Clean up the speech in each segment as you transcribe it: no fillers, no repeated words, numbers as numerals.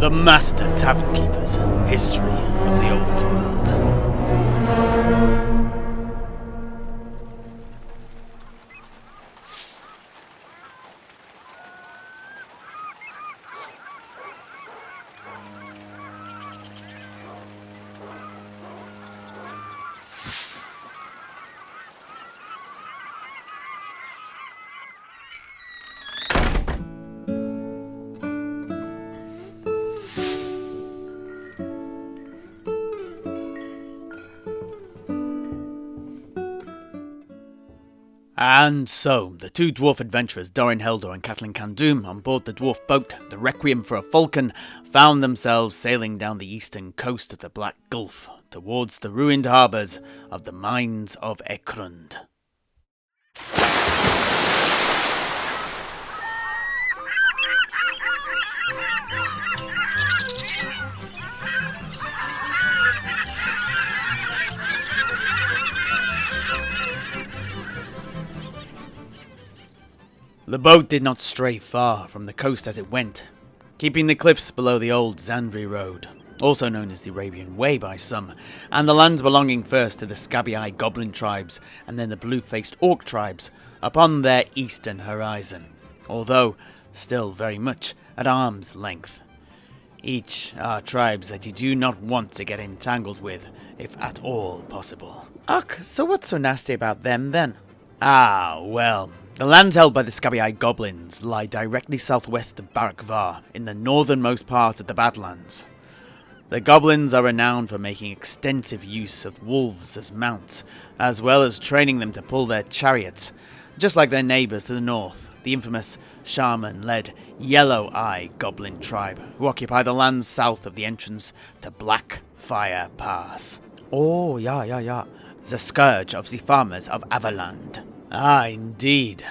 The Master Tavern Keeper's History of the Old World. And so, the two dwarf adventurers, Dorin, Heldour and Katalin Kandoom, on board the dwarf boat, the Requiem for a Falcon, found themselves sailing down the eastern coast of the Black Gulf, towards the ruined harbours of the mines of Ekrund. The boat did not stray far from the coast as it went, keeping the cliffs below the old Zandri Road, also known as the Arabian Way by some, and the lands belonging first to the scabby-eyed goblin tribes and then the blue-faced orc tribes upon their eastern horizon, although still very much at arm's length. Each are tribes that you do not want to get entangled with, if at all possible. Ugh, so what's so nasty about them then? Well, the lands held by the scabby-eyed goblins lie directly southwest of Barakvar, in the northernmost part of the Badlands. The goblins are renowned for making extensive use of wolves as mounts, as well as training them to pull their chariots, just like their neighbours to the north, the infamous shaman-led Yellow-Eye Goblin tribe, who occupy the lands south of the entrance to Blackfire Pass. Oh, yeah. The scourge of the farmers of Avaland. Indeed.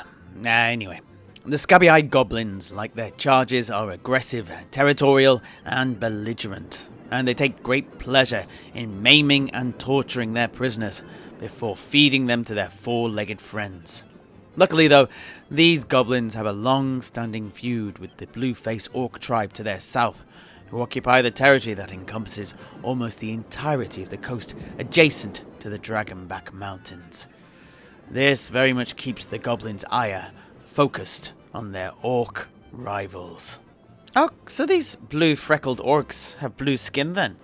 Anyway, the scabby-eyed goblins, like their charges, are aggressive, territorial, and belligerent, and they take great pleasure in maiming and torturing their prisoners before feeding them to their four-legged friends. Luckily, though, these goblins have a long-standing feud with the blue-faced orc tribe to their south, who occupy the territory that encompasses almost the entirety of the coast adjacent to the Dragonback Mountains. This very much keeps the goblins' ire focused on their orc rivals. Oh, so these blue-freckled orcs have blue skin then?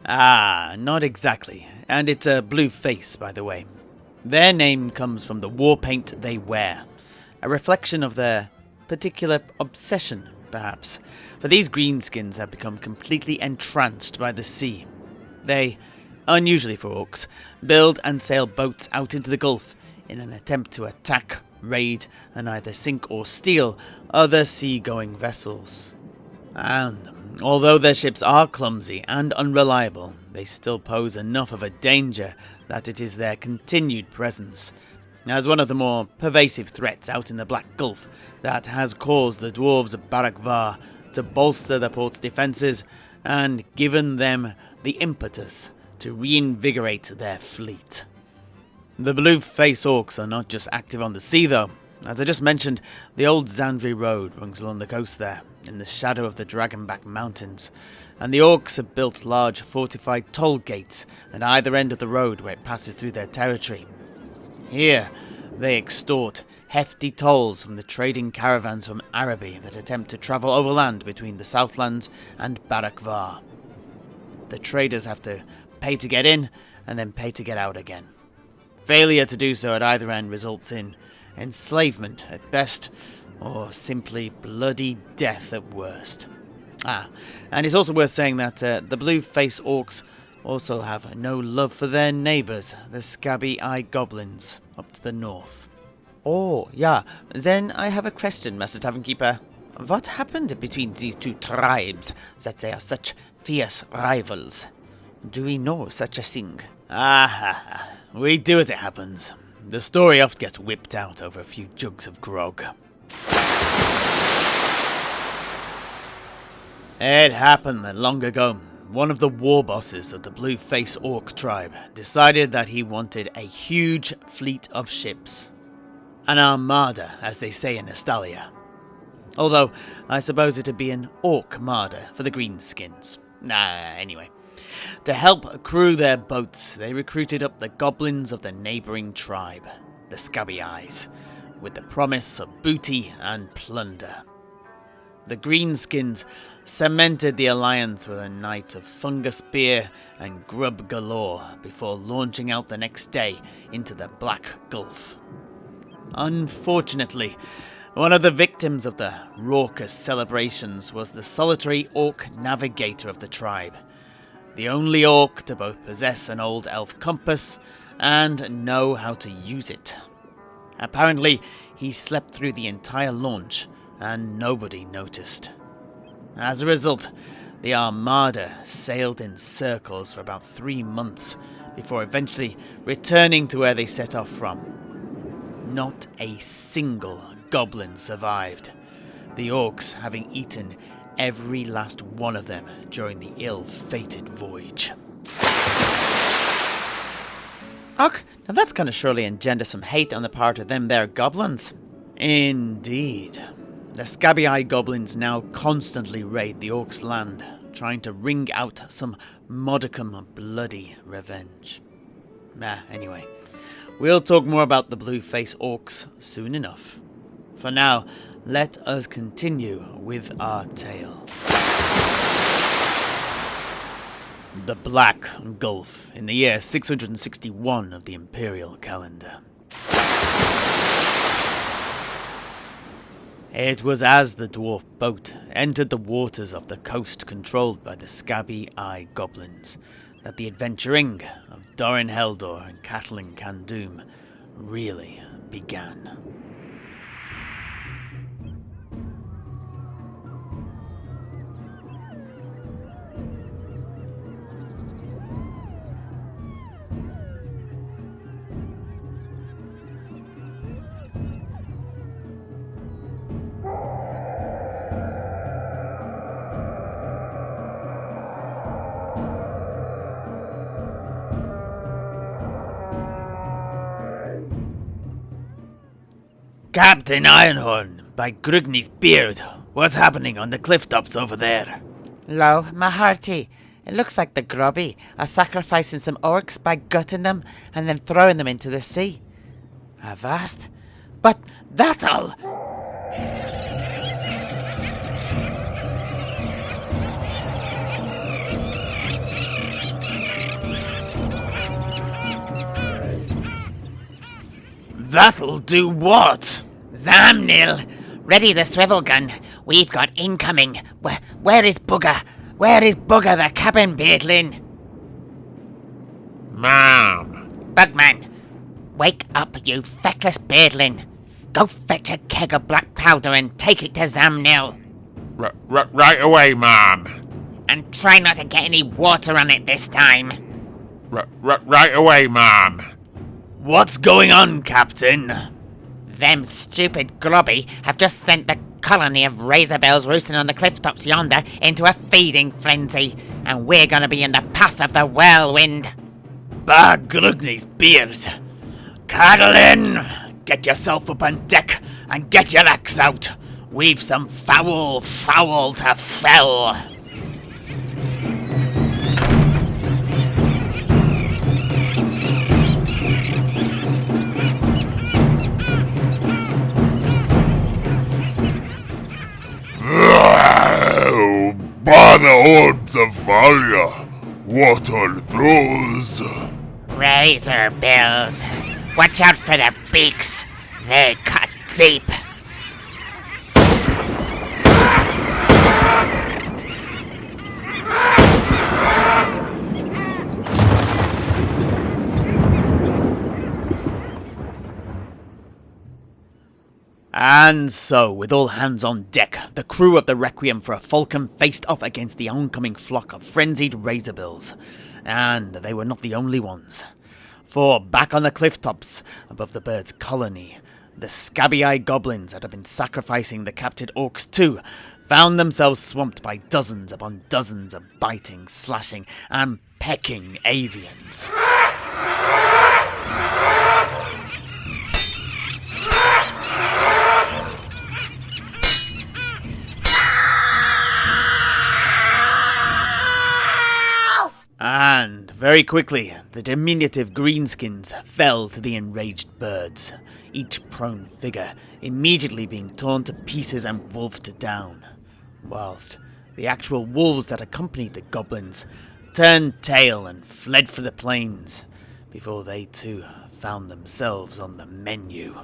Not exactly, and it's a blue face, by the way. Their name comes from the war paint they wear, a reflection of their particular obsession, perhaps, for these greenskins have become completely entranced by the sea. They, unusually for orcs, build and sail boats out into the Gulf in an attempt to attack, raid, and either sink or steal other sea-going vessels. And although their ships are clumsy and unreliable, they still pose enough of a danger that it is their continued presence, as one of the more pervasive threats out in the Black Gulf, that has caused the dwarves of Barakvar to bolster the port's defences and given them the impetus to reinvigorate their fleet. The blue-faced orcs are not just active on the sea, though. As I just mentioned, the old Zandri Road runs along the coast there, in the shadow of the Dragonback Mountains, and the orcs have built large fortified toll gates at either end of the road where it passes through their territory. Here, they extort hefty tolls from the trading caravans from Araby that attempt to travel overland between the Southlands and Barakvar. The traders have to pay to get in, and then pay to get out again. Failure to do so at either end results in enslavement at best, or simply bloody death at worst. And it's also worth saying that the blue-faced orcs also have no love for their neighbours, the scabby-eyed goblins, up to the north. Oh, yeah. Then I have a question, Master Tavern Keeper. What happened between these two tribes that they are such fierce rivals? Do we know such a thing? We do as it happens. The story oft gets whipped out over a few jugs of grog. It happened that long ago, one of the war bosses of the blue-faced orc tribe decided that he wanted a huge fleet of ships. An armada, as they say in Estalia. Although, I suppose it'd be an orc martyr for the greenskins. Anyway. To help crew their boats, they recruited up the goblins of the neighbouring tribe, the Scabby Eyes, with the promise of booty and plunder. The greenskins cemented the alliance with a night of fungus beer and grub galore before launching out the next day into the Black Gulf. Unfortunately, one of the victims of the raucous celebrations was the solitary orc navigator of the tribe, the only orc to both possess an old elf compass and know how to use it. Apparently, he slept through the entire launch, and nobody noticed. As a result, the Armada sailed in circles for about 3 months before eventually returning to where they set off from. Not a single goblin survived, the orcs having eaten every last one of them during the ill-fated voyage. Och, now that's gonna surely engender some hate on the part of them there goblins. Indeed. The Scabby-Eye goblins now constantly raid the orcs' land, trying to wring out some modicum of bloody revenge. Anyway, we'll talk more about the blue-face orcs soon enough. For now, let us continue with our tale. The Black Gulf, in the year 661 of the Imperial calendar. It was as the dwarf boat entered the waters of the coast controlled by the Scabby-Eye goblins that the adventuring of Dorin Heldour and Katalin Kandoom really began. Captain Ironhorn, by Grugny's beard, what's happening on the cliff tops over there? Lo, my hearty, it looks like the grubby are sacrificing some orcs by gutting them and then throwing them into the sea. Avast. But that'll... That'll do what? Zamnil! Ready the swivel gun. We've got incoming. Where is Bugger? Where is Bugger the cabin beardlin? Ma'am. Bugman, wake up, you feckless beardlin. Go fetch a keg of black powder and take it to Zamnil. Right away, ma'am. And try not to get any water on it this time. Right away, ma'am. What's going on, Captain? Them stupid grubby have just sent the colony of Razorbills roosting on the cliff tops yonder into a feeding frenzy, and we're gonna be in the path of the whirlwind. By Grugny's beard! Katalin! Get yourself up on deck and get your axe out! We've some foul to fell! By the horns of Valia, what are those? Razorbills. Watch out for the beaks. They cut deep. And so, with all hands on deck, the crew of the Requiem for a Falcon faced off against the oncoming flock of frenzied Razorbills. And they were not the only ones. For back on the cliff tops, above the bird's colony, the Scabby-Eye goblins that had been sacrificing the captured orcs too, found themselves swamped by dozens upon dozens of biting, slashing, and pecking avians. And very quickly, the diminutive greenskins fell to the enraged birds, each prone figure immediately being torn to pieces and wolfed down, whilst the actual wolves that accompanied the goblins turned tail and fled for the plains, before they too found themselves on the menu.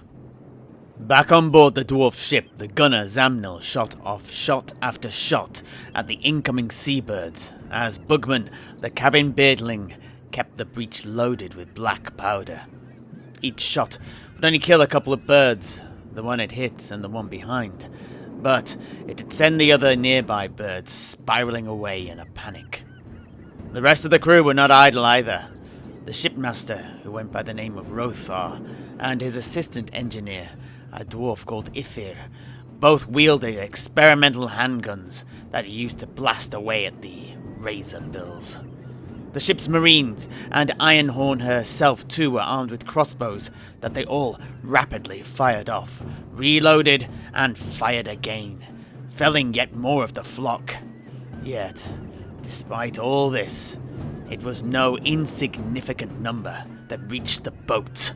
Back on board the dwarf ship, the gunner Zamnil shot off shot after shot at the incoming seabirds, as Bugman, the cabin beardling, kept the breech loaded with black powder. Each shot would only kill a couple of birds, the one it hit and the one behind, but it'd send the other nearby birds spiraling away in a panic. The rest of the crew were not idle either. The shipmaster, who went by the name of Rothar, and his assistant engineer, a dwarf called Ithir, both wielded experimental handguns that he used to blast away at the Razorbills. The ship's marines and Ironhorn herself too were armed with crossbows that they all rapidly fired off, reloaded and fired again, felling yet more of the flock. Yet, despite all this, it was no insignificant number that reached the boat.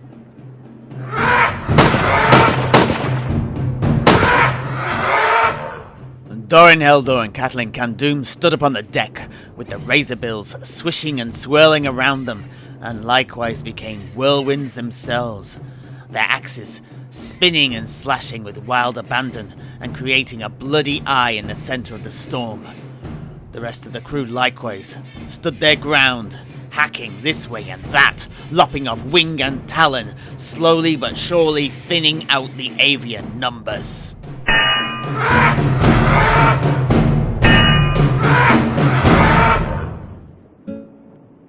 Dorin, Heldour, and Katalin Kandoom stood upon the deck, with the Razorbills swishing and swirling around them, and likewise became whirlwinds themselves, their axes spinning and slashing with wild abandon, and creating a bloody eye in the centre of the storm. The rest of the crew likewise stood their ground, hacking this way and that, lopping off wing and talon, slowly but surely thinning out the avian numbers.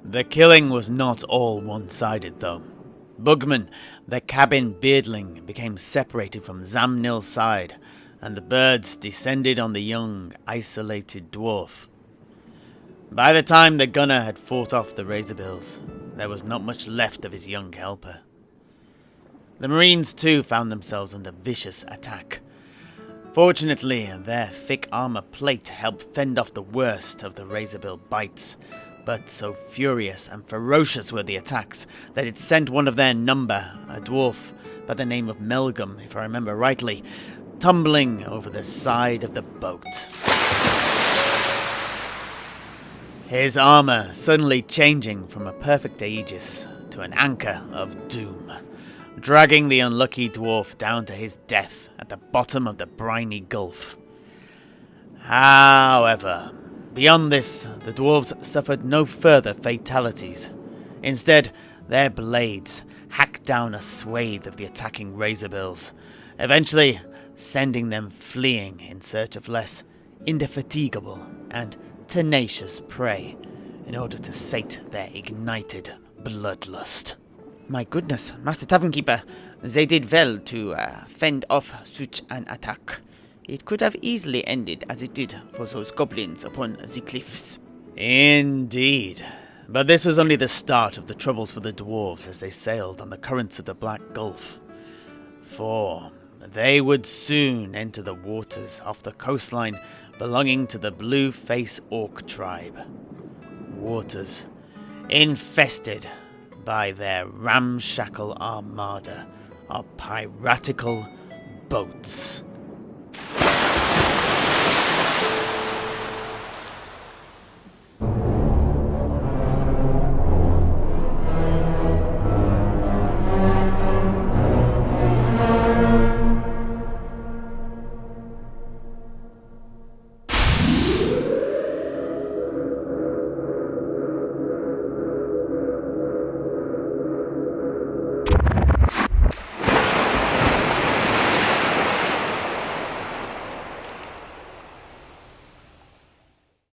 The killing was not all one-sided, though. Bugman, the cabin beardling, became separated from Zamnil's side, and the birds descended on the young, isolated dwarf. By the time the gunner had fought off the Razorbills, there was not much left of his young helper. The marines too found themselves under vicious attack. Fortunately, their thick armor plate helped fend off the worst of the Razorbill bites, but so furious and ferocious were the attacks that it sent one of their number, a dwarf by the name of Melgum, if I remember rightly, tumbling over the side of the boat. His armor suddenly changing from a perfect aegis to an anchor of doom, dragging the unlucky dwarf down to his death at the bottom of the briny gulf. However, beyond this, the dwarves suffered no further fatalities. Instead, their blades hacked down a swathe of the attacking Razorbills, eventually sending them fleeing in search of less indefatigable and tenacious prey in order to sate their ignited bloodlust. My goodness, Master Tavern Keeper, they did well to fend off such an attack. It could have easily ended as it did for those goblins upon the cliffs. Indeed. But this was only the start of the troubles for the dwarves as they sailed on the currents of the Black Gulf. For they would soon enter the waters off the coastline belonging to the Blue-Face Orc tribe. Waters infested by their ramshackle armada of piratical boats.